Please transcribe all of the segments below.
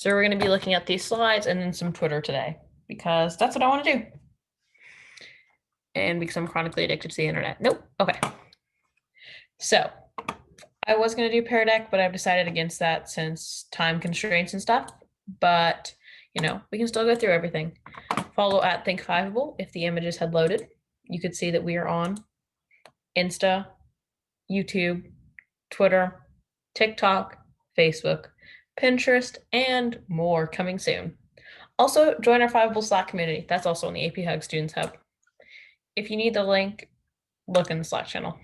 So we're going to be looking at these slides and then some Twitter today because that's what I want to do. And because I'm chronically addicted to the internet. Nope. Okay. So I was going to do Paradeck, but I've decided against that since time constraints and stuff. But, you know, we can still go through everything. Follow at Think5able if the images had loaded. You could see that we are on Insta, YouTube, Twitter, TikTok, Facebook, Pinterest, and more coming soon. Also, join our Fiveable Slack community. That's also on the APHUG Students Hub. If you need the link, look in the Slack channel.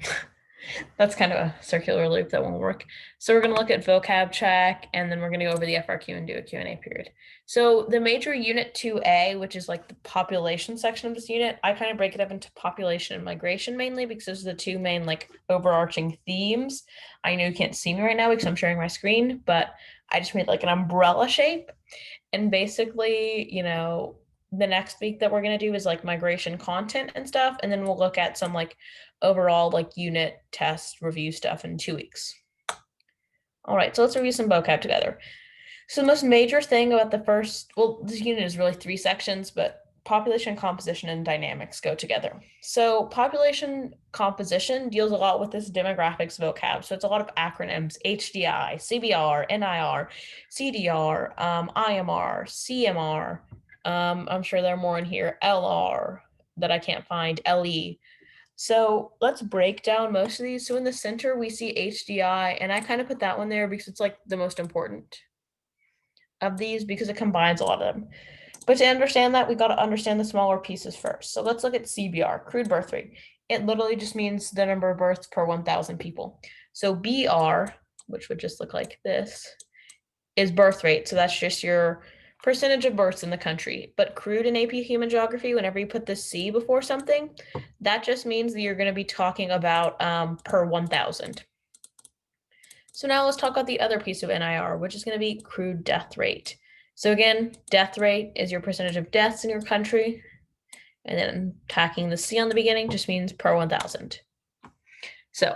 That's kind of a circular loop that won't work. So we're going to look at vocab check, and then we're going to go over the FRQ and do a Q&A period. So the major unit 2A, which is like the population section of this unit, I kind of break it up into population and migration mainly because those are the two main like overarching themes. I know you can't see me right now because I'm sharing my screen, but I just made like an umbrella shape. And basically, you know, the next week that we're going to do is like migration content and stuff. And then we'll look at some like overall like unit test review stuff in 2 weeks. All right, so let's review some vocab together. So the most major thing about the first, well, this unit is really 3 sections, but population composition and dynamics go together. So population composition deals a lot with this demographics vocab. So it's a lot of acronyms: HDI, CBR, NIR, CDR, IMR, CMR. I'm sure there are more in here, LR that I can't find, LE. So let's break down most of these. So in the center, we see HDI, and I kind of put that one there because it's like the most important of these because it combines a lot of them. But to understand that, we got to understand the smaller pieces first. So let's look at CBR, crude birth rate. It literally just means the number of births per 1,000 people. So BR, which would just look like this, is birth rate. So that's just your percentage of births in the country. But crude in AP Human Geography, whenever you put the C before something, that just means that you're going to be talking about per 1,000. So now let's talk about the other piece of NIR, which is going to be crude death rate. So again, death rate is your percentage of deaths in your country. And then tacking the C on the beginning just means per 1,000. So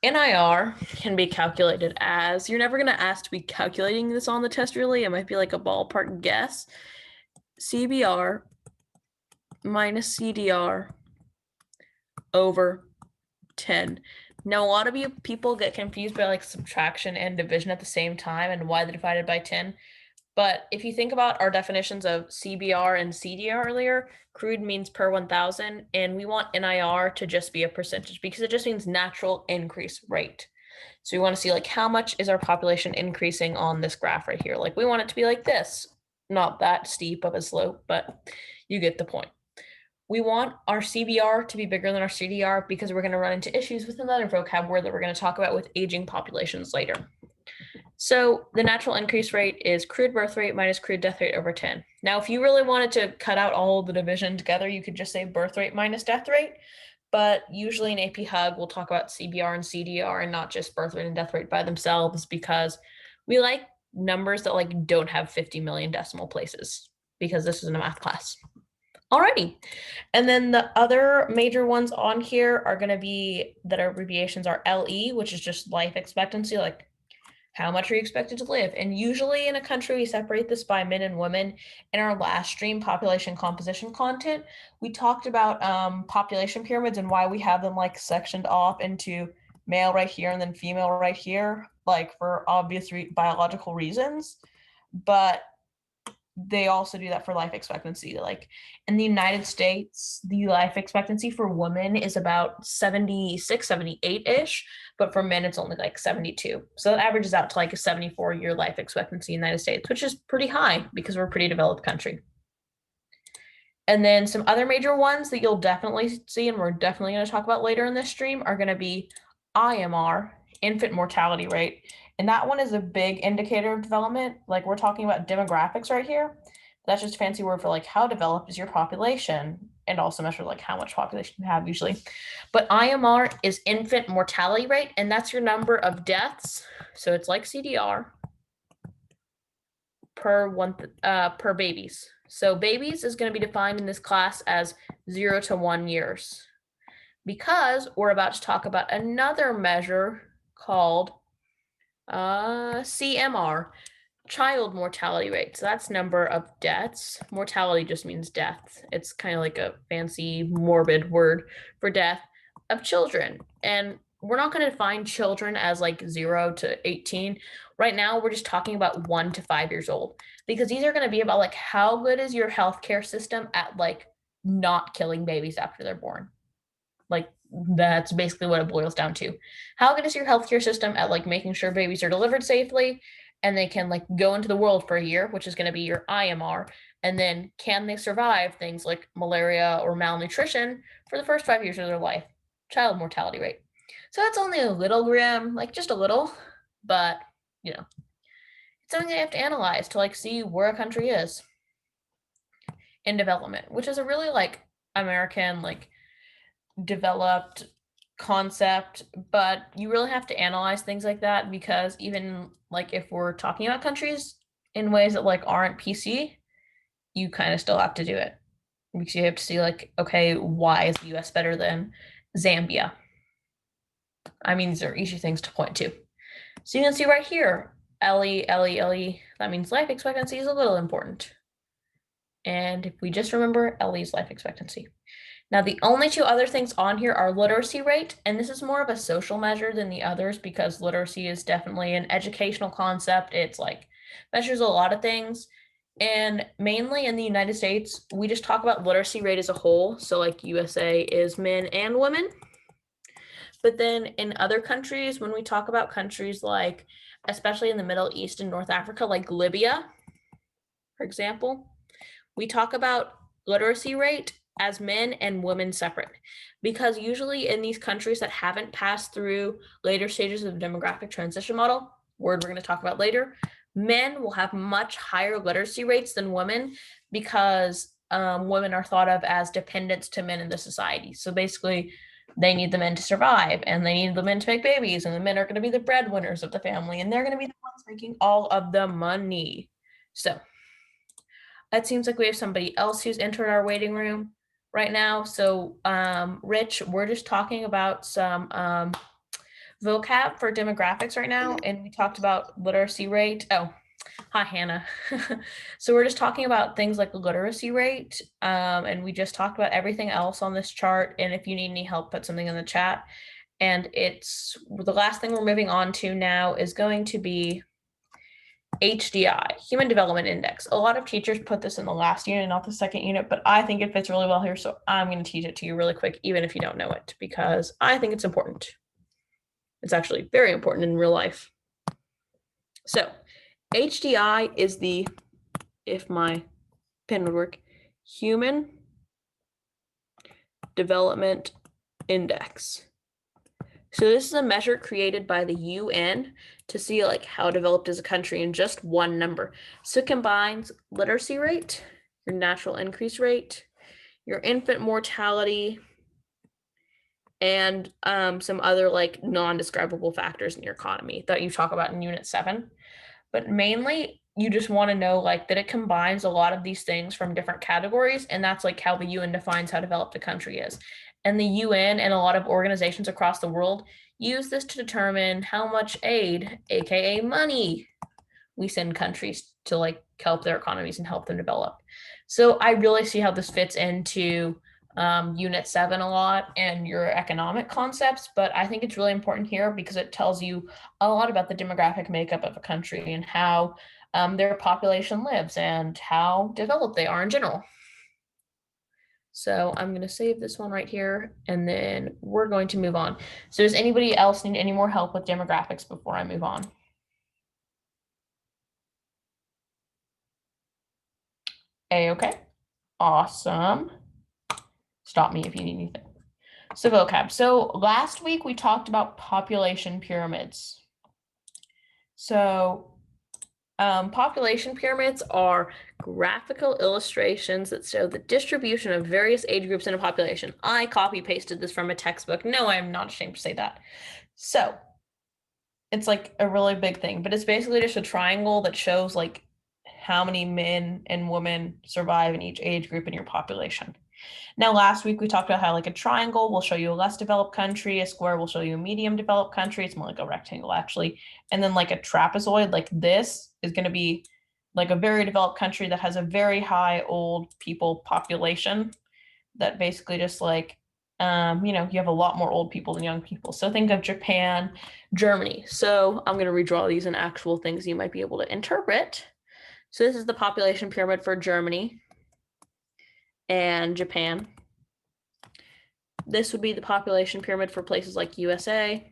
NIR can be calculated as, you're never going to ask to be calculating this on the test really. It might be like a ballpark guess. CBR minus CDR over 10. Now, a lot of people get confused by like subtraction and division at the same time and why they're divided by 10. But if you think about our definitions of CBR and CDR earlier, crude means per 1,000, and we want NIR to just be a percentage because it just means natural increase rate. So we want to see like how much is our population increasing on this graph right here. Like we want it to be like this, not that steep of a slope, but you get the point. We want our CBR to be bigger than our CDR because we're going to run into issues with another vocab word that we're going to talk about with aging populations later. So the natural increase rate is crude birth rate minus crude death rate over 10. Now, if you really wanted to cut out all the division together, you could just say birth rate minus death rate. But usually in APHUG, we'll talk about CBR and CDR and not just birth rate and death rate by themselves because we like numbers that like don't have 50 million decimal places because this is a math class. Alrighty. And then the other major ones on here are going to be that our abbreviations are LE, which is just life expectancy, like how much are you expected to live? And usually in a country, we separate this by men and women. In our last stream, population composition content, we talked about population pyramids and why we have them like sectioned off into male right here and then female right here, like for obvious biological reasons. But they also do that for life expectancy. Like in the United States, the life expectancy for women is about 76, 78-ish, but for men, it's only like 72. So that averages out to like a 74-year life expectancy in the United States, which is pretty high because we're a pretty developed country. And then some other major ones that you'll definitely see, and we're definitely going to talk about later in this stream, are going to be IMR, infant mortality rate. And that one is a big indicator of development. Like we're talking about demographics right here. That's just a fancy word for like how developed is your population, and also measure like how much population you have usually. But IMR is infant mortality rate, and that's your number of deaths. So it's like CDR per babies. So babies is going to be defined in this class as 0 to 1 years because we're about to talk about another measure called CMR. child mortality rate. So that's number of deaths. Mortality just means death. It's kind of like a fancy, morbid word for death of children. And we're not going to define children as like 0 to 18. Right now, we're just talking about 1 to 5 years old, because these are going to be about like how good is your healthcare system at like not killing babies after they're born. Like that's basically what it boils down to. How good is your healthcare system at like making sure babies are delivered safely and they can like go into the world for a year, which is going to be your IMR, and then can they survive things like malaria or malnutrition for the first 5 years of their life? Child mortality rate. So that's only a little grim, like just a little, but you know, it's something they have to analyze to like see where a country is in development, which is a really like American like developed concept, but you really have to analyze things like that, because even like if we're talking about countries in ways that like aren't PC, you kind of still have to do it, because you have to see like, okay, why is the US better than Zambia? I mean, these are easy things to point to. So you can see right here, LE, that means life expectancy is a little important. And if we just remember, LE's life expectancy. Now, the only two other things on here are literacy rate, and this is more of a social measure than the others, because literacy is definitely an educational concept. It's like measures a lot of things. And mainly in the United States, we just talk about literacy rate as a whole. So like USA is men and women. But then in other countries, when we talk about countries like, especially in the Middle East and North Africa, like Libya, for example, we talk about literacy rate as men and women separate, because usually in these countries that haven't passed through later stages of the demographic transition model, word we're going to talk about later, men will have much higher literacy rates than women, because women are thought of as dependents to men in the society. So basically, they need the men to survive, and they need the men to make babies, and the men are going to be the breadwinners of the family, and they're going to be the ones making all of the money. So it seems like we have somebody else who's entered our waiting room right now. So Rich, we're just talking about some vocab for demographics right now, and we talked about literacy rate. Oh, hi, Hannah. So we're just talking about things like literacy rate, and we just talked about everything else on this chart. And if you need any help, put something in the chat. And it's the last thing we're moving on to now is going to be HDI, Human Development Index. A lot of teachers put this in the last unit, not the second unit, but I think it fits really well here, so I'm going to teach it to you really quick, even if you don't know it, because I think it's important. It's actually very important in real life. So HDI is the, if my pen would work, Human Development Index. So this is a measure created by the UN to see like how developed is a country in just one number. So it combines literacy rate, your natural increase rate, your infant mortality, and some other like non-describable factors in your economy that you talk about in Unit 7. But mainly, you just want to know like that it combines a lot of these things from different categories, and that's like how the UN defines how developed a country is. And the UN and a lot of organizations across the world use this to determine how much aid, aka money, we send countries to like help their economies and help them develop. So I really see how this fits into Unit 7 a lot and your economic concepts, but I think it's really important here because it tells you a lot about the demographic makeup of a country and how their population lives and how developed they are in general. So I'm going to save this one right here, and then we're going to move on. So does anybody else need any more help with demographics before I move on? Okay, awesome. Stop me if you need anything. So vocab. So last week we talked about population pyramids. So population pyramids are graphical illustrations that show the distribution of various age groups in a population. I copy pasted this from a textbook. No, I'm not ashamed to say that. So it's like a really big thing, but it's basically just a triangle that shows like how many men and women survive in each age group in your population. Now, last week we talked about how like a triangle will show you a less developed country, a square will show you a medium developed country. It's more like a rectangle actually. And then like a trapezoid like this is going to be like a very developed country that has a very high old people population that basically just like, you know, you have a lot more old people than young people. So think of Japan, Germany. So I'm going to redraw these in actual things you might be able to interpret. So this is the population pyramid for Germany and Japan. This would be the population pyramid for places like USA,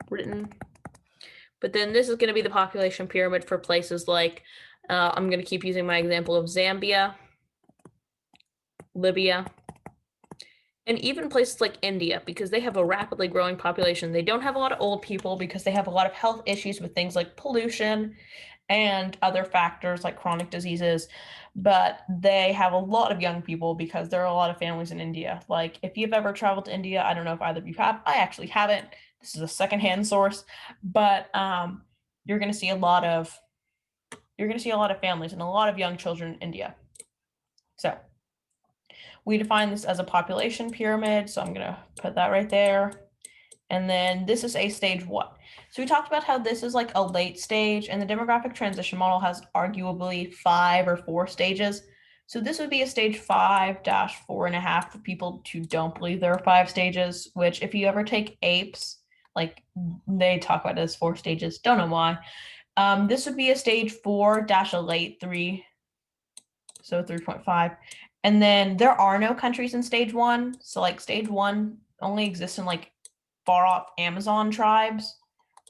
Britain. But then this is going to be the population pyramid for places like, I'm going to keep using my example of Zambia, Libya, and even places like India, because they have a rapidly growing population. They don't have a lot of old people because they have a lot of health issues with things like pollution and other factors like chronic diseases, but they have a lot of young people because there are a lot of families in India. Like if you've ever traveled to India, I don't know if either of you have, I actually haven't. This is a secondhand source, but you're going to see a lot of families and a lot of young children in India. So we define this as a population pyramid. So I'm going to put that right there. And then this is a stage 1. So we talked about how this is like a late stage, and the demographic transition model has arguably 5 or 4 stages. So this would be a stage 5-4.5 for people who don't believe there are 5 stages, which if you ever take APES, like they talk about it as 4 stages, don't know why. This would be a stage 4 - a late 3, so 3.5. And then there are no countries in stage 1. So like stage 1 only exists in like far off Amazon tribes.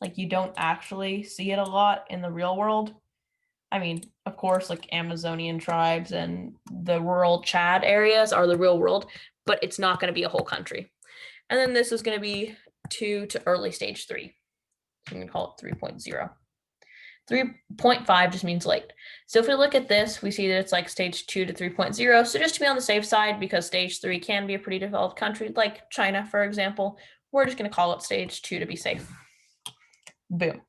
Like you don't actually see it a lot in the real world. I mean, of course, like Amazonian tribes and the rural Chad areas are the real world, but it's not going to be a whole country. And then this is going to be 2 to early stage 3. So I'm going to call it 3.0. 3.5 just means late. So if we look at this, we see that it's like stage 2 to 3.0. So just to be on the safe side, because stage 3 can be a pretty developed country, like China, for example, we're just going to call it stage 2 to be safe. Boom.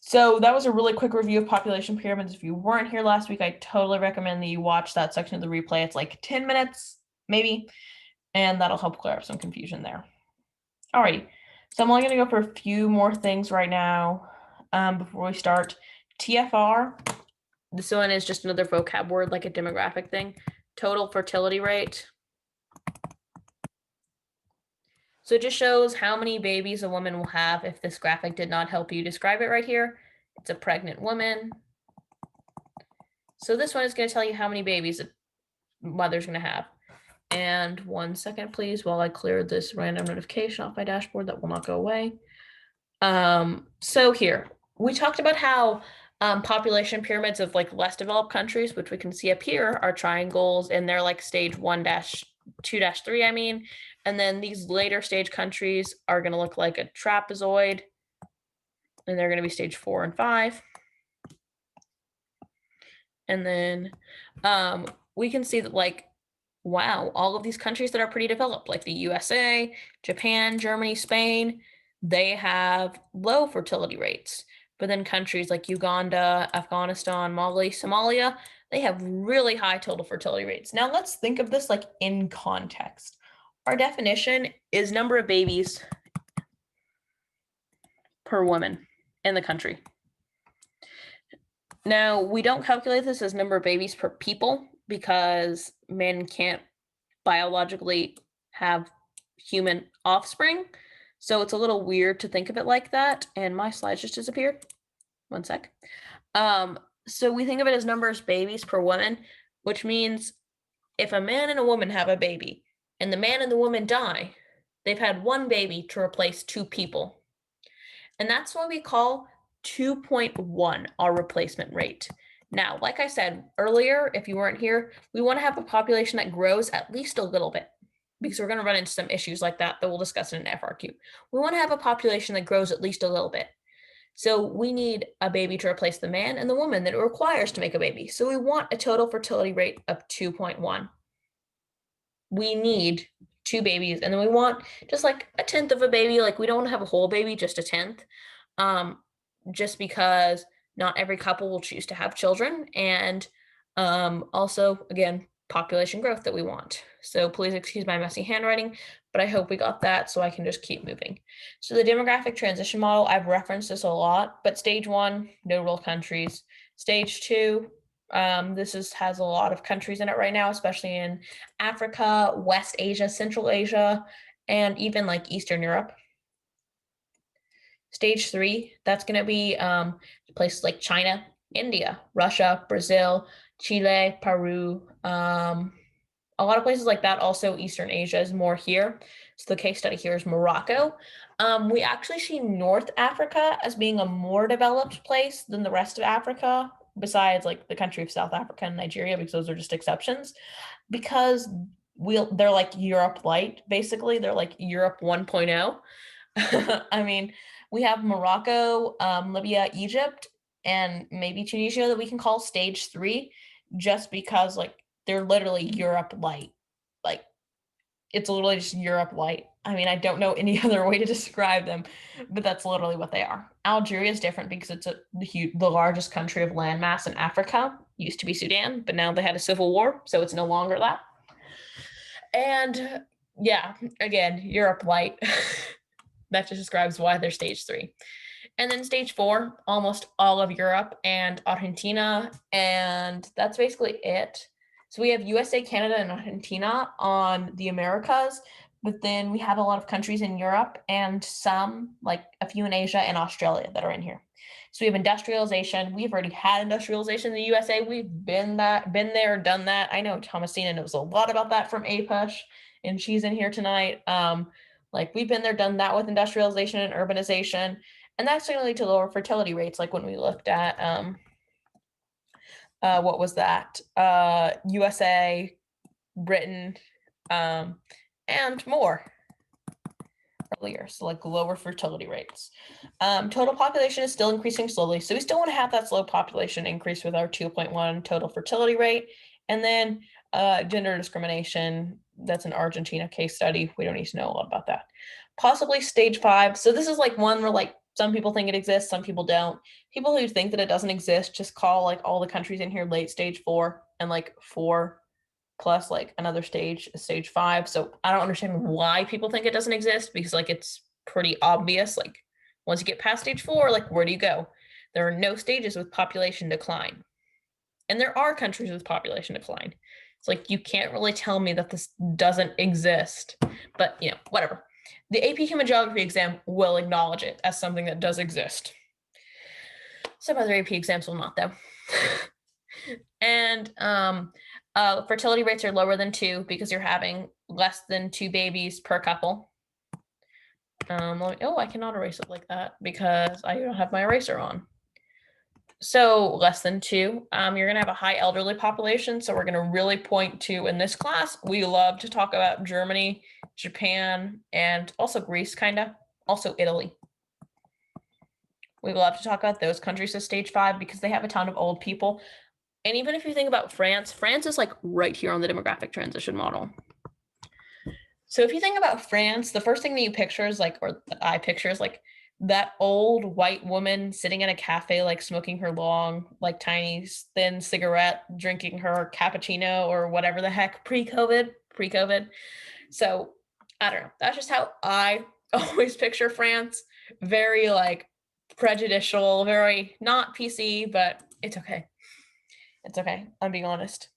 So that was a really quick review of population pyramids. If you weren't here last week, I totally recommend that you watch that section of the replay. It's like 10 minutes, maybe, and that'll help clear up some confusion there. Alrighty, so I'm only going to go for a few more things right now before we start. TFR, this one is just another vocab word, like a demographic thing. Total fertility rate. So it just shows how many babies a woman will have. If this graphic did not help you describe it right here, it's a pregnant woman. So this one is going to tell you how many babies a mother's going to have. And 1 second, please, while I clear this random notification off my dashboard that will not go away. So here, we talked about how population pyramids of like less developed countries, which we can see up here, are triangles, and they're like stage 1-2-3, I mean. And then these later stage countries are going to look like a trapezoid, and they're going to be stage 4 and 5. And then we can see that, like, wow, all of these countries that are pretty developed, like the USA, Japan, Germany, Spain, they have low fertility rates. But then countries like Uganda, Afghanistan, Mali, Somalia, they have really high total fertility rates. Now let's think of this like in context. Our definition is number of babies per woman in the country. Now, we don't calculate this as number of babies per people because men can't biologically have human offspring. So it's a little weird to think of it like that. And my slides just disappeared. 1 sec. So we think of it as numbers of babies per woman, which means if a man and a woman have a baby and the man and the woman die, they've had 1 baby to replace 2 people. And that's why we call 2.1 our replacement rate. Now, like I said earlier, if you weren't here, we want to have a population that grows at least a little bit, because we're going to run into some issues like that we'll discuss in an FRQ. We want to have a population that grows at least a little bit. So we need a baby to replace the man and the woman that it requires to make a baby. So we want a total fertility rate of 2.1. We need 2 babies, and then we want just like a 1/10 of a baby. Like we don't want to have a whole baby, just a 1/10. Just because not every couple will choose to have children, and also, again, population growth that we want. So please excuse my messy handwriting, but I hope we got that so I can just keep moving. So the demographic transition model, I've referenced this a lot, but stage 1, no rural countries. Stage 2, this has a lot of countries in it right now, especially in Africa, West Asia, Central Asia, and even like Eastern Europe. Stage 3, that's going to be places like China, India, Russia, Brazil, Chile, Peru, a lot of places like that. Also, Eastern Asia is more here. So the case study here is Morocco. We actually see North Africa as being a more developed place than the rest of Africa, besides like the country of South Africa and Nigeria, because those are just exceptions. Because they're like Europe light, basically. They're like Europe 1.0. I mean, we have Morocco, Libya, Egypt, and maybe Tunisia that we can call stage 3, just because like they're literally Europe light. Like it's literally just Europe light. I mean, I don't know any other way to describe them, but that's literally what they are. Algeria is different because it's the largest country of landmass in Africa. Used to be Sudan, but now they had a civil war, so it's no longer that. And yeah, again, Europe light. That just describes why they're stage 3. And then stage 4, almost all of Europe and Argentina, and that's basically it. So we have USA, Canada, and Argentina on the Americas, but then we have a lot of countries in Europe and some, like a few in Asia and Australia that are in here. So we have industrialization. We've already had industrialization in the USA. We've been there, done that. I know Thomasina knows a lot about that from APHUG, and she's in here tonight. Like we've been there, done that with industrialization and urbanization. And that's going to lead to lower fertility rates, like when we looked at, what was that? USA, Britain, and more earlier. So like lower fertility rates. Total population is still increasing slowly. So we still want to have that slow population increase with our 2.1 total fertility rate. And then gender discrimination, that's an Argentina case study. We don't need to know a lot about that. Possibly stage 5. So this is like one where like some people think it exists, some people don't. People who think that it doesn't exist just call like all the countries in here late stage 4, and like 4 plus like another stage is stage 5. So I don't understand why people think it doesn't exist, because like it's pretty obvious. Like once you get past stage 4, like where do you go? There are no stages with population decline. And there are countries with population decline. It's like you can't really tell me that this doesn't exist. But you know, whatever. The AP Human Geography exam will acknowledge it as something that does exist. Some other AP exams will not, though. And fertility rates are lower than 2 because you're having less than 2 babies per couple. I cannot erase it like that because I don't have my eraser on. So less than 2, you're going to have a high elderly population. So we're going to really point to, in this class, we love to talk about Germany, Japan, and also Greece, kind of, also Italy. We love to talk about those countries as stage 5 because they have a ton of old people. And even if you think about France, France is like right here on the demographic transition model. So if you think about France, the first thing that you picture is like, or that I picture is like that old white woman sitting in a cafe, like smoking her long, like tiny, thin cigarette, drinking her cappuccino or whatever the heck, pre-COVID. So I don't know. That's just how I always picture France. Very like prejudicial, very not PC, but it's okay. It's okay. I'm being honest.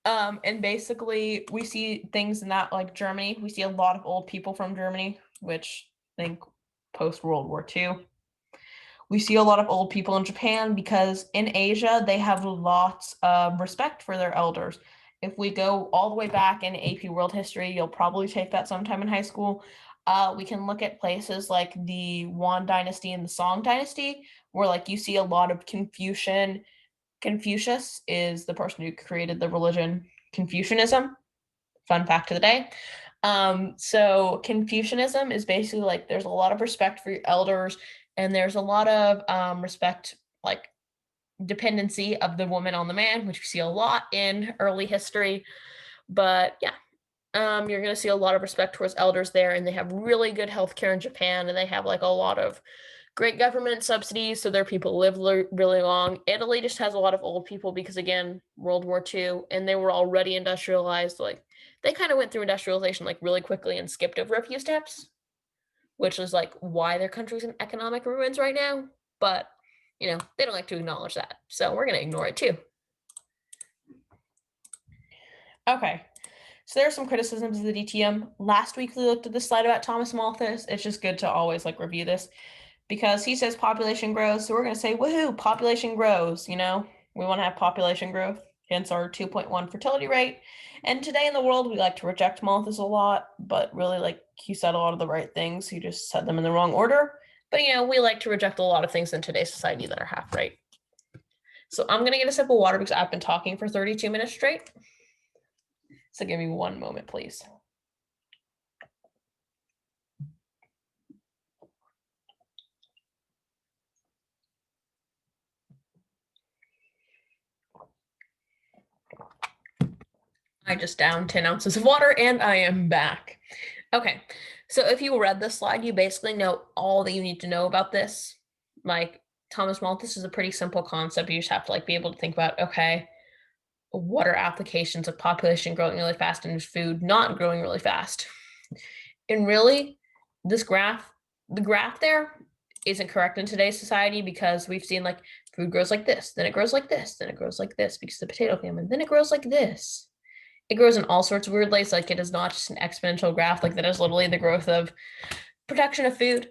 And basically we see things in that, like Germany, we see a lot of old people from Germany, which I think post World War II. We see a lot of old people in Japan because in Asia, they have lots of respect for their elders. If we go all the way back in AP World History, you'll probably take that sometime in high school. We can look at places like the Yuan Dynasty and the Song Dynasty, where like you see a lot of Confucius is the person who created the religion Confucianism. Fun fact of the day. So Confucianism is basically like there's a lot of respect for your elders, and there's a lot of respect, like dependency of the woman on the man, which we see a lot in early history. But yeah, you're going to see a lot of respect towards elders there, and they have really good healthcare in Japan, and they have like a lot of great government subsidies, so their people live really long. Italy just has a lot of old people because, again, World War II, and they were already industrialized. Like they kind of went through industrialization like really quickly and skipped over a few steps, which is like why their country's in economic ruins right now. But you know, they don't like to acknowledge that. So we're going to ignore it too. Okay. So there are some criticisms of the DTM. Last week we looked at the slide about Thomas Malthus. It's just good to always like review this because he says population grows. So we're going to say, woohoo, population grows. You know, we want to have population growth, hence our 2.1 fertility rate. And today in the world, we like to reject Malthus a lot, but really, like, he said a lot of the right things. He just said them in the wrong order. But, you know, we like to reject a lot of things in today's society that are half right. So I'm going to get a sip of water because I've been talking for 32 minutes straight. So give me one moment, please. I just downed 10 ounces of water and I am back. Okay, so if you read this slide, you basically know all that you need to know about this. Like Thomas Malthus is a pretty simple concept. You just have to like be able to think about, okay, what are applications of population growing really fast and food not growing really fast? And really, this graph, the graph there isn't correct in today's society because we've seen like food grows like this, then it grows like this, then it grows like this because of the potato famine, then it grows like this. It grows in all sorts of weird ways. Like it is not just an exponential graph. Like that is literally the growth of production of food.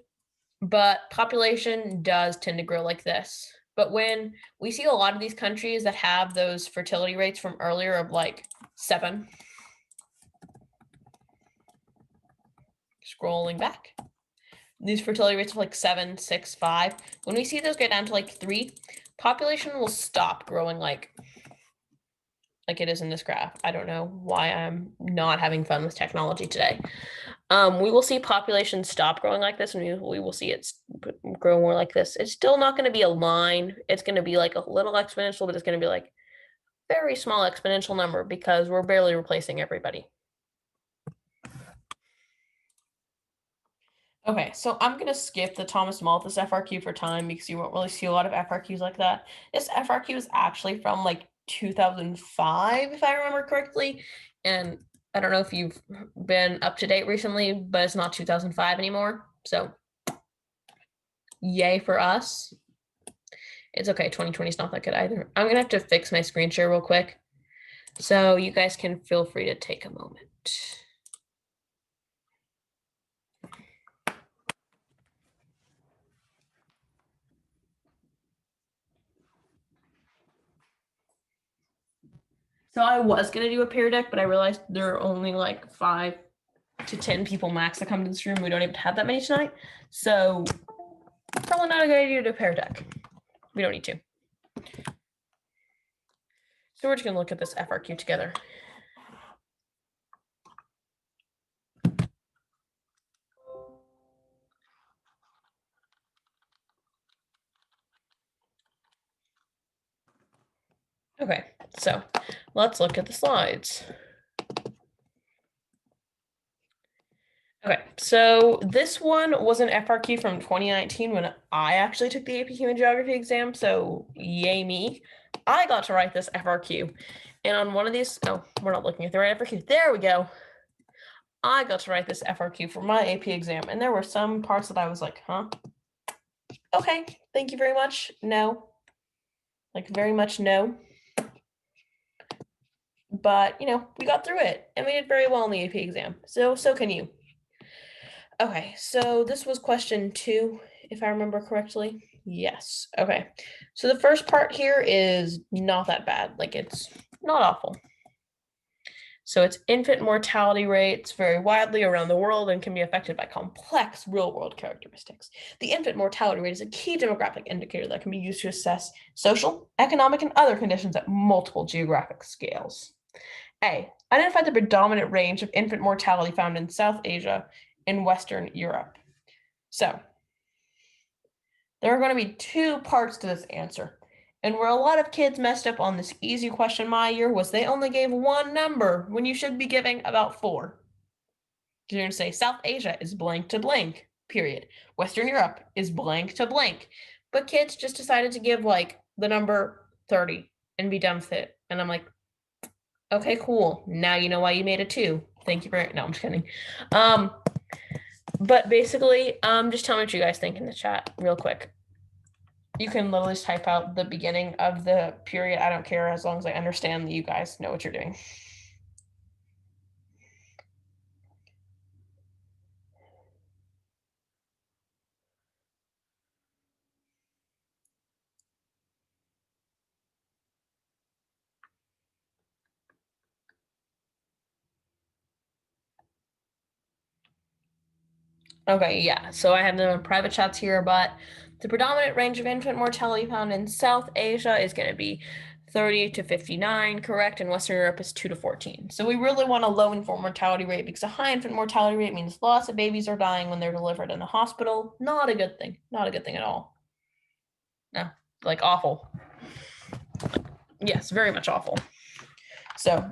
But population does tend to grow like this. But when we see a lot of these countries that have those fertility rates from earlier of like 7, scrolling back, these fertility rates of like 7, 6, 5, when we see those get down to like 3, population will stop growing like it is in this graph. I don't know why I'm not having fun with technology today. We will see population stop growing like this, and we will see it grow more like this. It's still not going to be a line. It's going to be like a little exponential, but it's going to be like very small exponential number because we're barely replacing everybody. Okay, so I'm going to skip the Thomas Malthus FRQ for time because you won't really see a lot of FRQs like that. This FRQ is actually from like 2005, if I remember correctly. And I don't know if you've been up to date recently, but it's not 2005 anymore. So yay for us. It's okay. 2020 is not that good either. I'm going to have to fix my screen share real quick. So you guys can feel free to take a moment. So I was going to do a peer deck, but I realized there are only like 5 to 10 people max that come to this room. We don't even have that many tonight. So probably not a good idea to do a peer deck. We don't need to. So we're just going to look at this FRQ together. Okay, so let's look at the slides. Okay, so this one was an FRQ from 2019 when I actually took the AP Human Geography exam, so yay me. I got to write this FRQ, and on one of these, oh, we're not looking at the right FRQ. There we go. I got to write this FRQ for my AP exam, and there were some parts that I was like, huh? Okay, thank you very much. No. Like, very much no. But, you know, we got through it, and we did very well in the AP exam. So can you. Okay, so this was question 2, if I remember correctly. Yes. Okay. So the first part here is not that bad. Like, it's not awful. So it's infant mortality rates vary widely around the world and can be affected by complex real-world characteristics. The infant mortality rate is a key demographic indicator that can be used to assess social, economic, and other conditions at multiple geographic scales. A, identify the predominant range of infant mortality found in South Asia and Western Europe. So there are going to be 2 parts to this answer. And where a lot of kids messed up on this easy question my year was they only gave 1 number when you should be giving about 4. You're going to say South Asia is blank to blank, period. Western Europe is blank to blank. But kids just decided to give like the number 30 and be done with it. And I'm like, okay, cool. Now you know why you made a 2. Thank you very much. No, I'm just kidding. But basically, just tell me what you guys think in the chat real quick. You can literally just type out the beginning of the period. I don't care, as long as I understand that you guys know what you're doing. Okay, yeah, so I have them in private chats here, but the predominant range of infant mortality found in South Asia is going to be 30 to 59, correct? And Western Europe is 2 to 14. So we really want a low infant mortality rate, because a high infant mortality rate means lots of babies are dying when they're delivered in the hospital. Not a good thing. Not a good thing at all. No, like awful. Yes, very much awful. So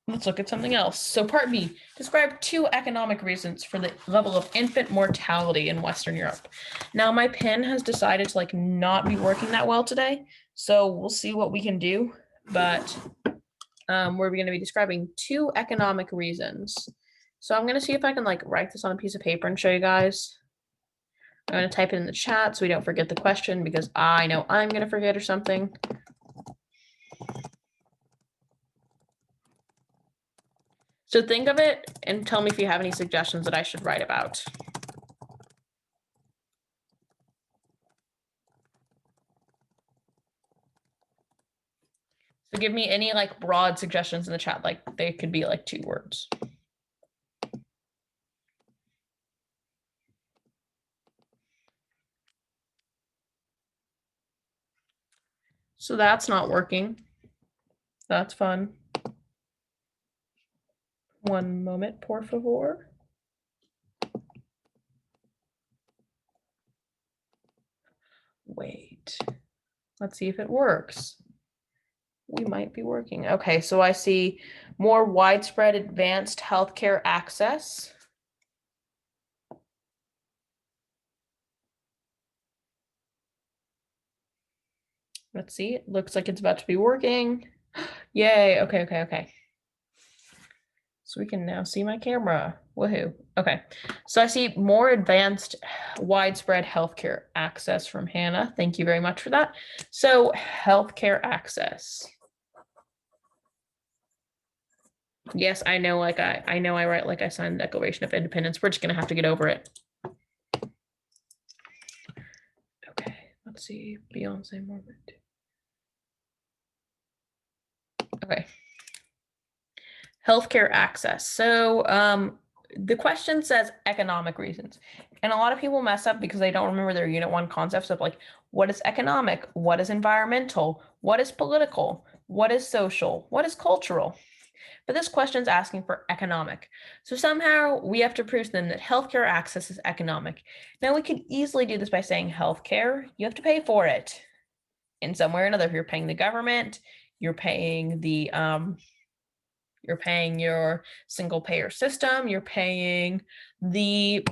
let's look at something else. So part B, describe 2 economic reasons for the level of infant mortality in Western Europe. Now my pen has decided to like not be working that well today, so we'll see what we can do. But we're going to be describing 2 economic reasons. So I'm going to see if I can like write this on a piece of paper and show you guys. I'm going to type it in the chat so we don't forget the question, because I know I'm going to forget or something. So think of it and tell me if you have any suggestions that I should write about. So give me any like broad suggestions in the chat, like they could be like 2 words. So that's not working. That's fun. One moment, por favor. Wait, let's see if it works. We might be working. Okay, so I see more widespread advanced healthcare access. Let's see, it looks like it's about to be working. Yay, okay. So we can now see my camera. Woohoo. Okay, so I see more advanced widespread healthcare access from Hannah. Thank you very much for that. So healthcare access. Yes, I know, like I know I write like I signed the Declaration of Independence. We're just gonna have to get over it. Okay, let's see, Beyonce moment. Okay. Healthcare access. So the question says economic reasons. And a lot of people mess up because they don't remember their Unit 1 concepts of like, what is economic? What is environmental? What is political? What is social? What is cultural? But this question is asking for economic. So somehow we have to prove to them that healthcare access is economic. Now we could easily do this by saying healthcare, you have to pay for it in some way or another. If you're paying the government, you're paying the you're paying your single payer system, you're paying the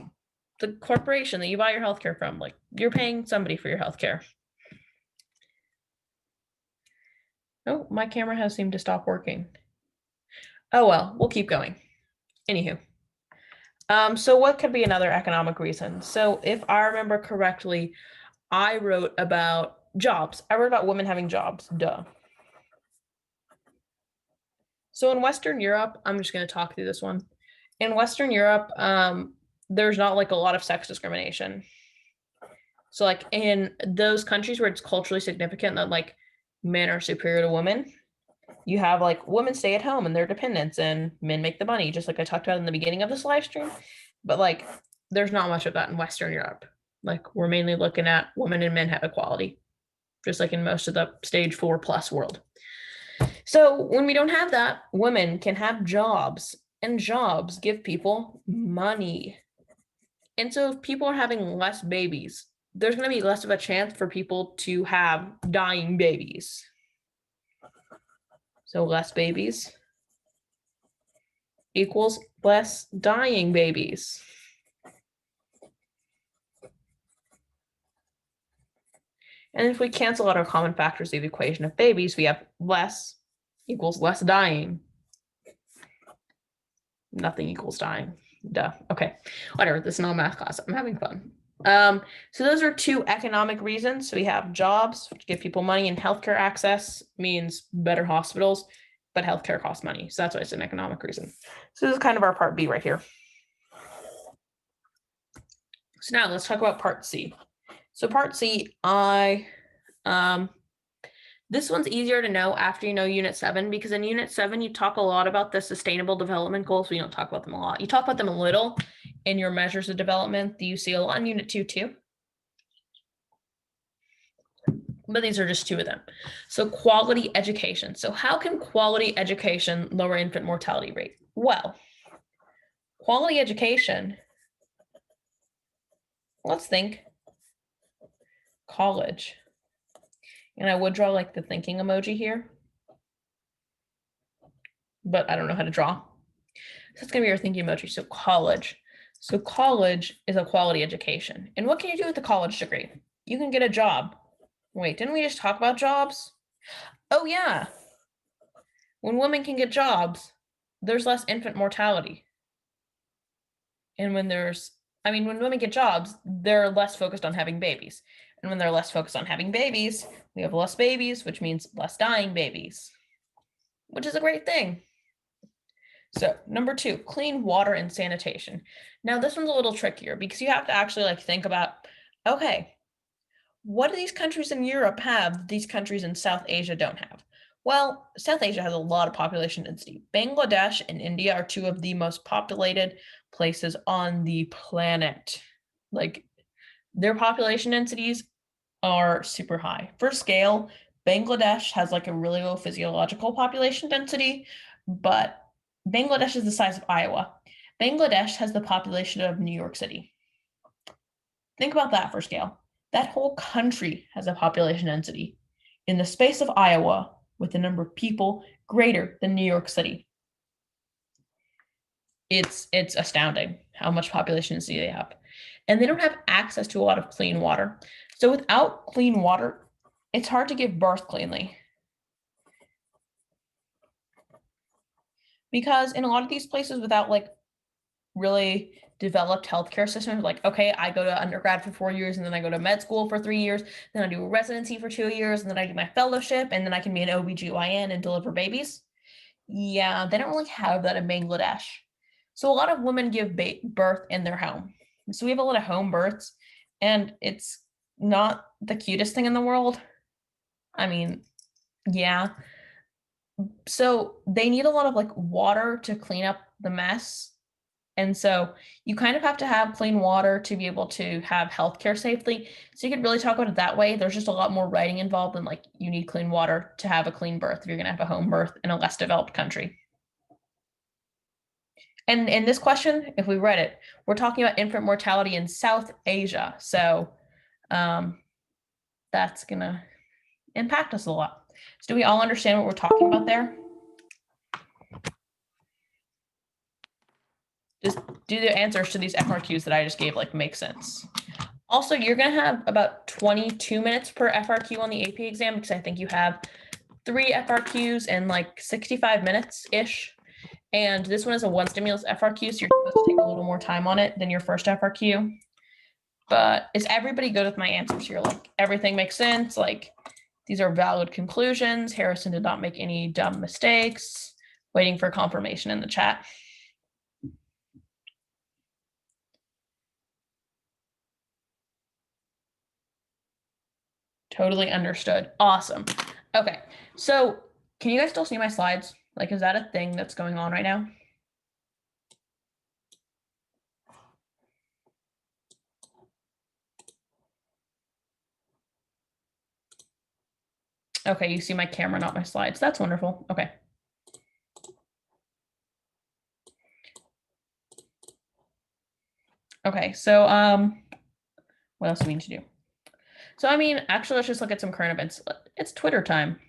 corporation that you buy your healthcare from, like you're paying somebody for your healthcare. Oh, my camera has seemed to stop working. Oh well, we'll keep going. Anywho. So what could be another economic reason? So if I remember correctly, I wrote about jobs. I wrote about women having jobs, duh. So in Western Europe, I'm just going to talk through this one. In Western Europe, there's not like a lot of sex discrimination. So like in those countries where it's culturally significant that like men are superior to women, you have like women stay at home and they're dependents and men make the money, just like I talked about in the beginning of this live stream. But like there's not much of that in Western Europe. Like we're mainly looking at women and men have equality, just like in most of the stage 4+ world. So when we don't have that, women can have jobs, and jobs give people money. And so if people are having less babies, there's going to be less of a chance for people to have dying babies. So less babies equals less dying babies. And if we cancel out our common factors of the equation of babies, we have less equals less dying. Nothing equals dying. Duh. Okay. Whatever. This is not a math class. I'm having fun. So those are two economic reasons. So we have jobs, which give people money, and healthcare access means better hospitals, but healthcare costs money. So that's why it's an economic reason. So this is kind of our part B right here. So now let's talk about part C. So part C, this one's easier to know after you know Unit 7, because in Unit 7, you talk a lot about the Sustainable Development Goals. We don't talk about them a lot. You talk about them a little in your measures of development that you see a lot in Unit 2 too. But these are just two of them. So quality education. So how can quality education lower infant mortality rate? Well, quality education, let's think college. And I would draw like the thinking emoji here, but I don't know how to draw. So it's gonna be your thinking emoji. So college. So college is a quality education. And what can you do with a college degree? You can get a job. Wait, didn't we just talk about jobs? Oh yeah. When women can get jobs, there's less infant mortality. And when women get jobs, they're less focused on having babies. And when they're less focused on having babies, we have less babies, which means less dying babies, which is a great thing. So number 2, clean water and sanitation. Now this one's a little trickier because you have to actually like think about, okay, what do these countries in Europe have that these countries in South Asia don't have? Well, South Asia has a lot of population density. Bangladesh and India are two of the most populated places on the planet. Like their population densities are super high. For scale, Bangladesh has like a really low physiological population density, but Bangladesh is the size of Iowa. Bangladesh has the population of New York City. Think about that for scale. That whole country has a population density in the space of Iowa with a number of people greater than New York City. It's astounding how much population density they have. And they don't have access to a lot of clean water. So without clean water, it's hard to give birth cleanly. Because in a lot of these places without like really developed healthcare systems, like, okay, I go to undergrad for 4 years and then I go to med school for 3 years, then I do a residency for 2 years, and then I do my fellowship, and then I can be an OBGYN and deliver babies. Yeah, they don't really have that in Bangladesh. So a lot of women give birth in their home. So we have a lot of home births, and it's not the cutest thing in the world. I mean, yeah. So they need a lot of like water to clean up the mess. And so you kind of have to have clean water to be able to have healthcare safely. So you could really talk about it that way. There's just a lot more writing involved than like you need clean water to have a clean birth if you're going to have a home birth in a less developed country. And in this question, if we read it, we're talking about infant mortality in South Asia. So that's going to impact us a lot. So do we all understand what we're talking about there? Just do the answers to these FRQs that I just gave like make sense. Also, you're going to have about 22 minutes per FRQ on the AP exam because I think you have 3 FRQs and like 65 minutes-ish. And this one is a 1 stimulus FRQ, so you're supposed to take a little more time on it than your first FRQ. But is everybody good with my answers here? Like everything makes sense? Like these are valid conclusions. Harrison did not make any dumb mistakes. Waiting for confirmation in the chat. Totally understood. Awesome. Okay, so can you guys still see my slides? Like, is that a thing that's going on right now? Okay, you see my camera, not my slides. That's wonderful. Okay. Okay, so what else do we need to do? So I mean, actually, let's just look at some current events. It's Twitter time.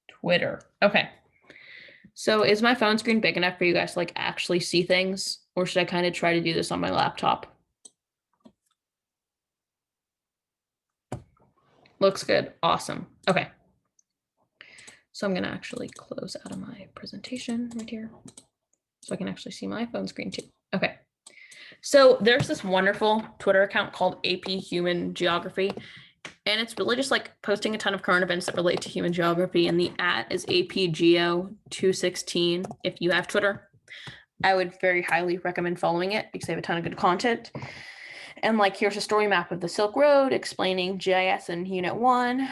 Twitter. Okay. So is my phone screen big enough for you guys to like actually see things, or should I kind of try to do this on my laptop? Looks good. Awesome. Okay. So I'm going to actually close out of my presentation right here so I can actually see my phone screen too. Okay. So there's this wonderful Twitter account called AP Human Geography, and it's really just like posting a ton of current events that relate to human geography, and the @ is APGeo216 if you have Twitter. I would very highly recommend following it because they have a ton of good content. And like, here's a story map of the Silk Road explaining GIS in Unit 1.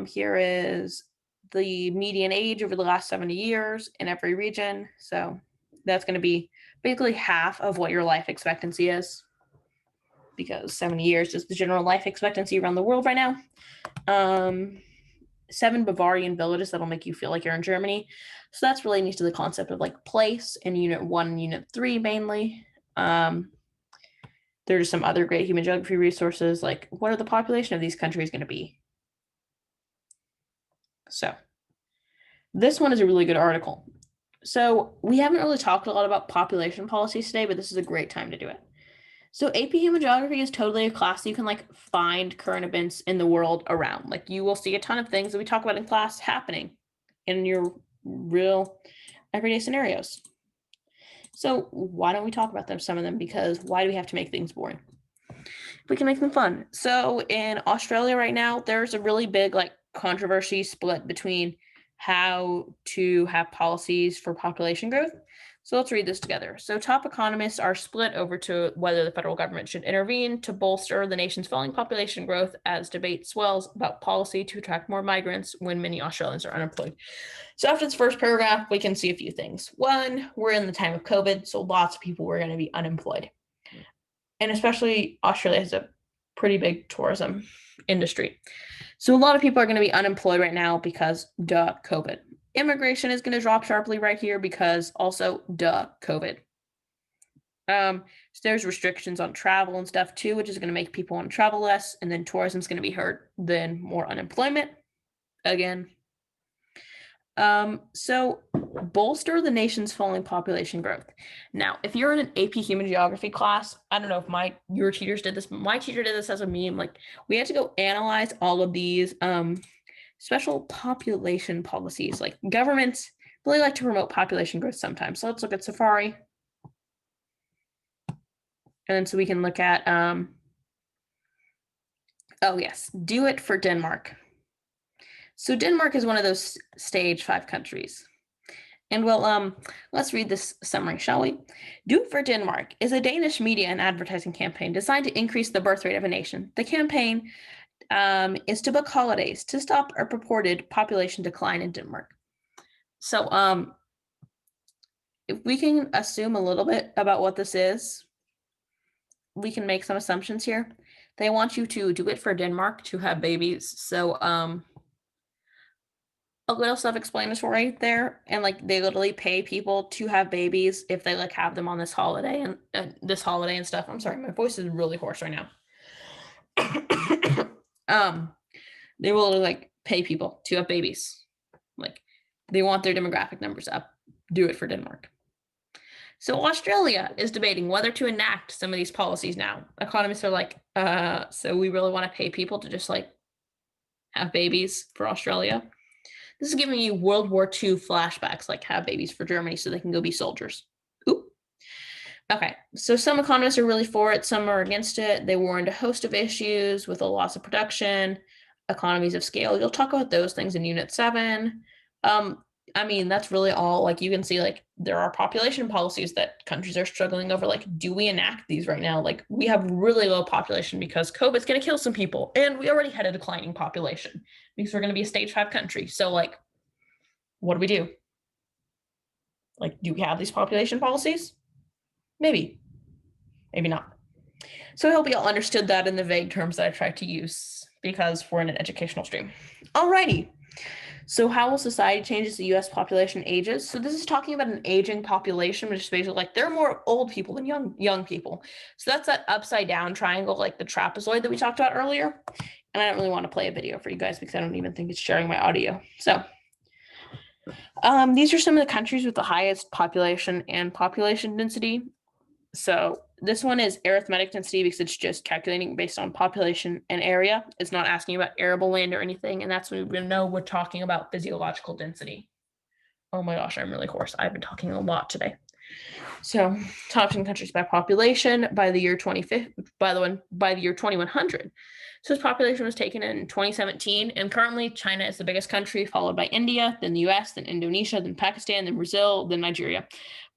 Here is the median age over the last 70 years in every region. So that's going to be basically half of what your life expectancy is, because 70 years is the general life expectancy around the world right now. 7 Bavarian villages that'll make you feel like you're in Germany. So that's relating to the concept of like place in Unit 1 and Unit 3 mainly. There's some other great human geography resources, like what are the population of these countries going to be? So this one is a really good article. So we haven't really talked a lot about population policies today, but this is a great time to do it. So AP Human Geography is totally a class you can like find current events in the world around. Like you will see a ton of things that we talk about in class happening in your real everyday scenarios. So why don't we talk about them, some of them, because why do we have to make things boring? We can make them fun. So in Australia right now, there's a really big like controversy split between how to have policies for population growth. So let's read this together. So top economists are split over to whether the federal government should intervene to bolster the nation's falling population growth as debate swells about policy to attract more migrants when many Australians are unemployed. So after this first paragraph, we can see a few things. One, we're in the time of COVID, so lots of people were going to be unemployed. And especially Australia has a pretty big tourism industry. So a lot of people are going to be unemployed right now because COVID. Immigration is going to drop sharply right here because also COVID. So there's restrictions on travel and stuff too, which is going to make people want to travel less. And then tourism is going to be hurt, then more unemployment again. So bolster the nation's falling population growth. Now, if you're in an AP Human Geography class, I don't know if your teachers did this, but my teacher did this as a meme. Like we had to go analyze all of these special population policies. Like governments really like to promote population growth sometimes. So let's look at Safari. And then so we can look at, oh yes, do it for Denmark. So Denmark is one of those stage 5 countries. And well, let's read this summary, shall we? Do It for Denmark is a Danish media and advertising campaign designed to increase the birth rate of a nation. The campaign is to book holidays to stop a purported population decline in Denmark. So if we can assume a little bit about what this is, we can make some assumptions here. They want you to do it for Denmark to have babies. So a little self-explanatory there, and like they literally pay people to have babies if they like have them on this holiday and this holiday and stuff. I'm sorry, my voice is really hoarse right now. They will like pay people to have babies. Like they want their demographic numbers up. Do it for Denmark. So Australia is debating whether to enact some of these policies now. Economists are like, so we really want to pay people to just like have babies for Australia. This is giving you World War II flashbacks, like have babies for Germany so they can go be soldiers. Ooh. Okay, so some economists are really for it, some are against it. They warned a host of issues with a loss of production, economies of scale. You'll talk about those things in Unit 7. I mean, that's really all. Like you can see, like there are population policies that countries are struggling over. Like, do we enact these right now? Like we have really low population because COVID's going to kill some people, and we already had a declining population because we're going to be a stage 5 country. So like, what do we do? Like, do we have these population policies? Maybe, maybe not. So I hope you all understood that in the vague terms that I tried to use because we're in an educational stream. Alrighty. So how will society change as the U.S. population ages? So this is talking about an aging population, which is basically like there are more old people than young people. So that's that upside down triangle, like the trapezoid that we talked about earlier. And I don't really want to play a video for you guys because I don't even think it's sharing my audio. So these are some of the countries with the highest population and population density. So This one is arithmetic density because it's just calculating based on population and area. It's not asking about arable land or anything. And that's when we know we're talking about physiological density. Oh my gosh, I'm really hoarse. I've been talking a lot today. So top 10 countries by population by the year 2050, by the year 2100. So this population was taken in 2017, and currently China is the biggest country, followed by India, then the US, then Indonesia, then Pakistan, then Brazil, then Nigeria.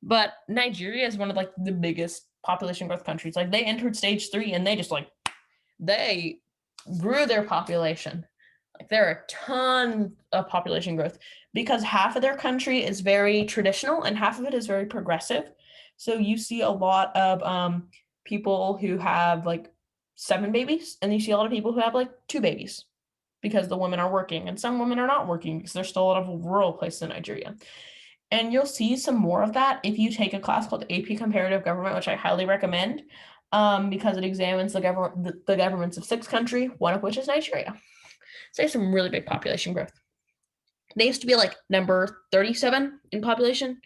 But Nigeria is one of like the biggest population growth countries. Like they entered stage 3 and they just like, they grew their population. Like there are a ton of population growth because half of their country is very traditional and half of it is very progressive. So you see a lot of people who have like 7 babies, and you see a lot of people who have like 2 babies because the women are working, and some women are not working because there's still a lot of rural places in Nigeria. And you'll see some more of that if you take a class called AP Comparative Government, which I highly recommend because it examines the governments of 6 countries, one of which is Nigeria. So they have some really big population growth. They used to be like number 37 in population.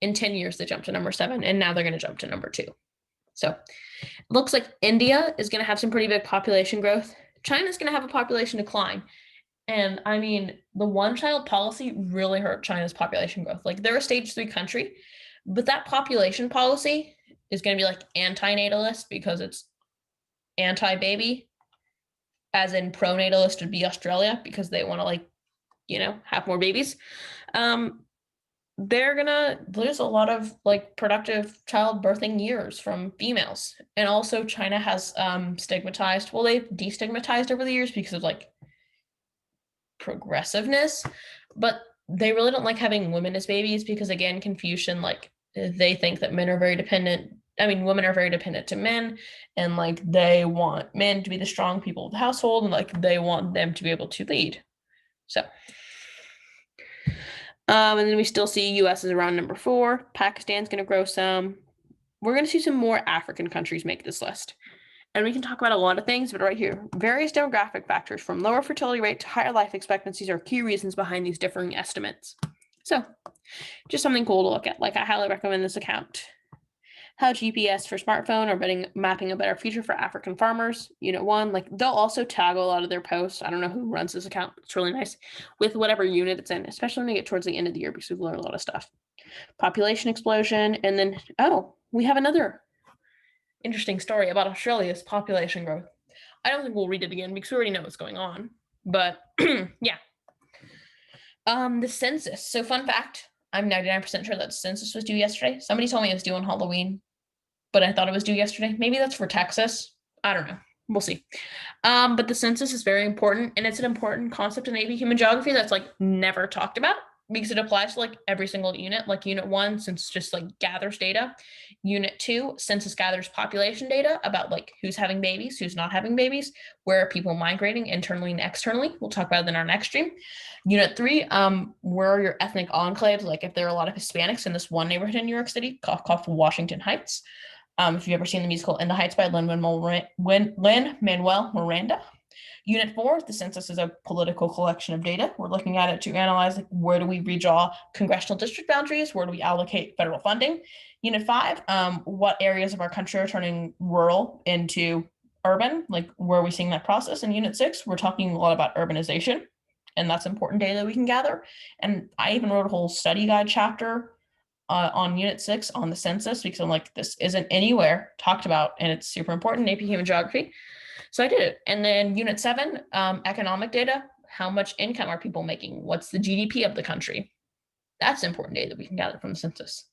In 10 years, they jumped to number 7, and now they're going to jump to number 2. So it looks like India is going to have some pretty big population growth. China's going to have a population decline. And I mean, the one-child policy really hurt China's population growth. Like they're a stage 3 country, but that population policy is going to be like anti-natalist because it's anti-baby, as in pro-natalist would be Australia because they want to like, have more babies. They're gonna lose a lot of like productive childbirthing years from females. And also China has stigmatized, well, they've destigmatized over the years because of like progressiveness, but they really don't like having women as babies because again, Confucian, like they think that women are very dependent to men, and like they want men to be the strong people of the household, and like they want them to be able to lead. So and then we still see US is around number 4. Pakistan's going to grow some. We're going to see some more African countries make this list. And we can talk about a lot of things, but right here, various demographic factors from lower fertility rate to higher life expectancies are key reasons behind these differing estimates. So just something cool to look at. Like I highly recommend this account. How GPS for smartphone or mapping a better future for African farmers, Unit 1. Like they'll also tag a lot of their posts. I don't know who runs this account. It's really nice with whatever unit it's in, especially when we get towards the end of the year because we've learned a lot of stuff. Population explosion. And then, we have another interesting story about Australia's population growth. I don't think we'll read it again because we already know what's going on. But yeah. The census. So fun fact, I'm 99% sure that the census was due yesterday. Somebody told me it was due on Halloween, but I thought it was due yesterday. Maybe that's for Texas. I don't know. We'll see. But the census is very important, and it's an important concept in AP Human Geography that's like never talked about because it applies to like every single unit. Like Unit 1, census just like gathers data. Unit 2, census gathers population data about like who's having babies, who's not having babies, where are people migrating internally and externally. We'll talk about it in our next stream. Unit 3, where are your ethnic enclaves? Like if there are a lot of Hispanics in this one neighborhood in New York City, called Washington Heights. If you've ever seen the musical In the Heights by Lin-Manuel Miranda. Unit 4, the census is a political collection of data. We're looking at it to analyze like, where do we redraw congressional district boundaries? Where do we allocate federal funding? Unit 5, what areas of our country are turning rural into urban? Like where are we seeing that process? In Unit 6, we're talking a lot about urbanization, and that's important data that we can gather. And I even wrote a whole study guide chapter on Unit 6 on the census because I'm like, this isn't anywhere talked about, and it's super important in AP Human Geography. So I did it. And then Unit 7, economic data. How much income are people making? What's the GDP of the country? That's important data that we can gather from the census.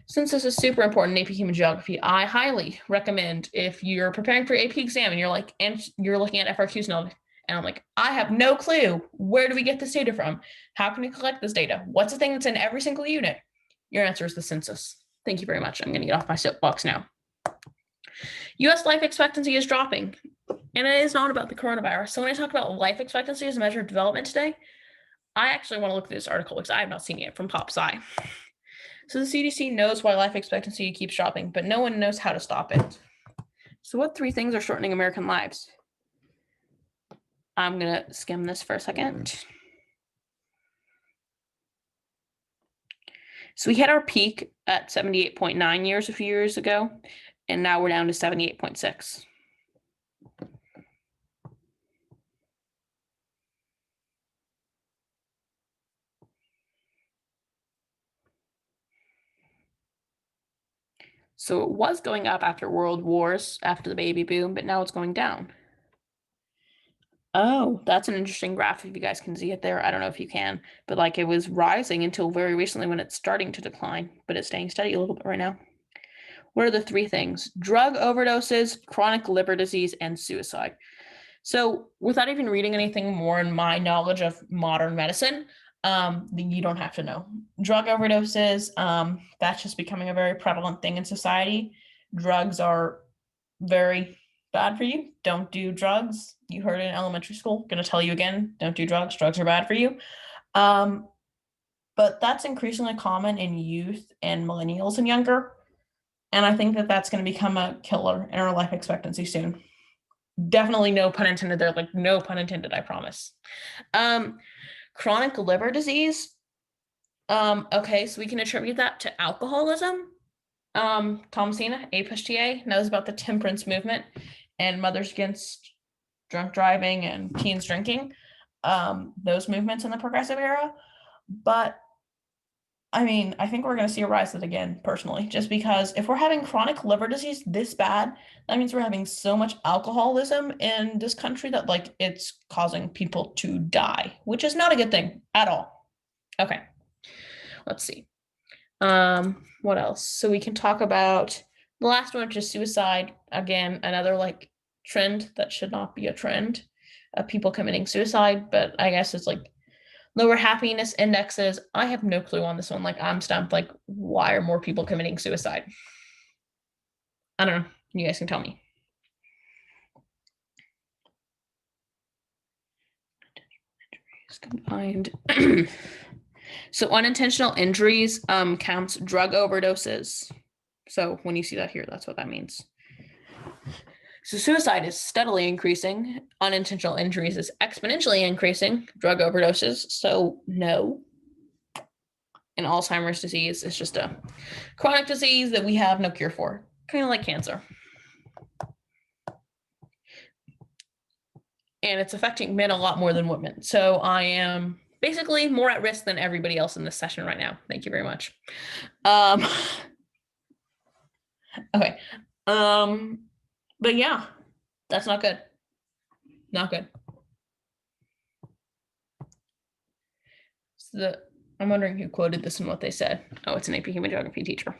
Census is super important in AP Human Geography. I highly recommend if you're preparing for AP exam and you're looking at FRQs and I'm like, I have no clue. Where do we get this data from? How can we collect this data? What's the thing that's in every single unit? Your answer is the census. Thank you very much. I'm going to get off my soapbox now. US life expectancy is dropping, and it is not about the coronavirus. So when I talk about life expectancy as a measure of development today, I actually want to look at this article because I have not seen it from PopSci. So the CDC knows why life expectancy keeps dropping, but no one knows how to stop it. So what 3 things are shortening American lives? I'm going to skim this for a second. So we had our peak at 78.9 years a few years ago. And now we're down to 78.6. So it was going up after world wars, after the baby boom, but now it's going down. Oh, that's an interesting graph if you guys can see it there. I don't know if you can, but like it was rising until very recently when it's starting to decline, but it's staying steady a little bit right now. What are the three things? Drug overdoses, chronic liver disease, and suicide. So without even reading anything more in my knowledge of modern medicine, you don't have to know. Drug overdoses, that's just becoming a very prevalent thing in society. Drugs are very bad for you. Don't do drugs. You heard it in elementary school. Gonna tell you again, don't do drugs. Drugs are bad for you. But that's increasingly common in youth and millennials and younger. And I think that that's going to become a killer in our life expectancy soon. Definitely no pun intended there, like no pun intended, I promise. Chronic liver disease. Okay, so we can attribute that to alcoholism. Thomasina, APHUG, knows about the temperance movement and Mothers Against Drunk Driving and teens drinking, those movements in the progressive era. But I mean, I think we're going to see a rise of it again, personally, just because if we're having chronic liver disease this bad, that means we're having so much alcoholism in this country that like it's causing people to die, which is not a good thing at all. Okay, let's see. What else? So we can talk about the last one, which is suicide. Again, another like trend that should not be a trend of people committing suicide, but I guess it's like lower happiness indexes. I have no clue on this one. Like I'm stumped. Like, why are more people committing suicide? I don't know. You guys can tell me. Combined. So unintentional injuries counts drug overdoses. So when you see that here, that's what that means. So suicide is steadily increasing. Unintentional injuries is exponentially increasing. Drug overdoses, so no. And Alzheimer's disease is just a chronic disease that we have no cure for, kind of like cancer. And it's affecting men a lot more than women. So I am basically more at risk than everybody else in this session right now. Thank you very much. Okay. But yeah, that's not good. Not good. So I'm wondering who quoted this and what they said. Oh, it's an AP Human Geography teacher.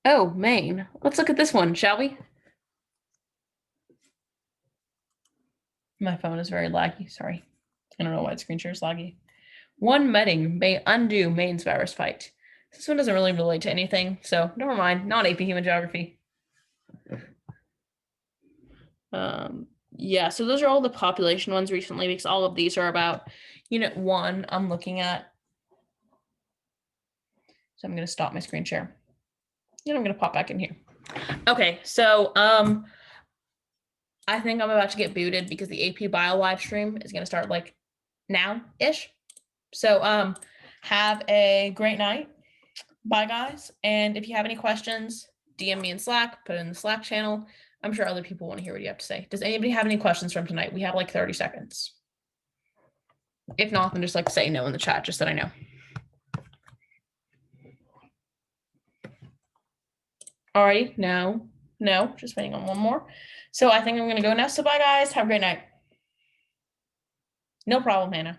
Oh, Maine. Let's look at this one, shall we? My phone is very laggy. Sorry. I don't know why the screen share is laggy. One meeting may undo Maine's virus fight. This one doesn't really relate to anything, so never mind. Not AP Human Geography. Yeah, so those are all the population ones recently because all of these are about Unit 1 I'm looking at. So I'm going to stop my screen share. And I'm going to pop back in here. Okay, so I think I'm about to get booted because the AP Bio live stream is going to start like now-ish. So have a great night. Bye, guys. And if you have any questions, DM me in Slack, put it in the Slack channel. I'm sure other people want to hear what you have to say. Does anybody have any questions from tonight? We have like 30 seconds. If not, then just like say no in the chat, just that I know. All right, no, just waiting on one more. So I think I'm going to go now. So bye, guys. Have a great night. No problem, Hannah.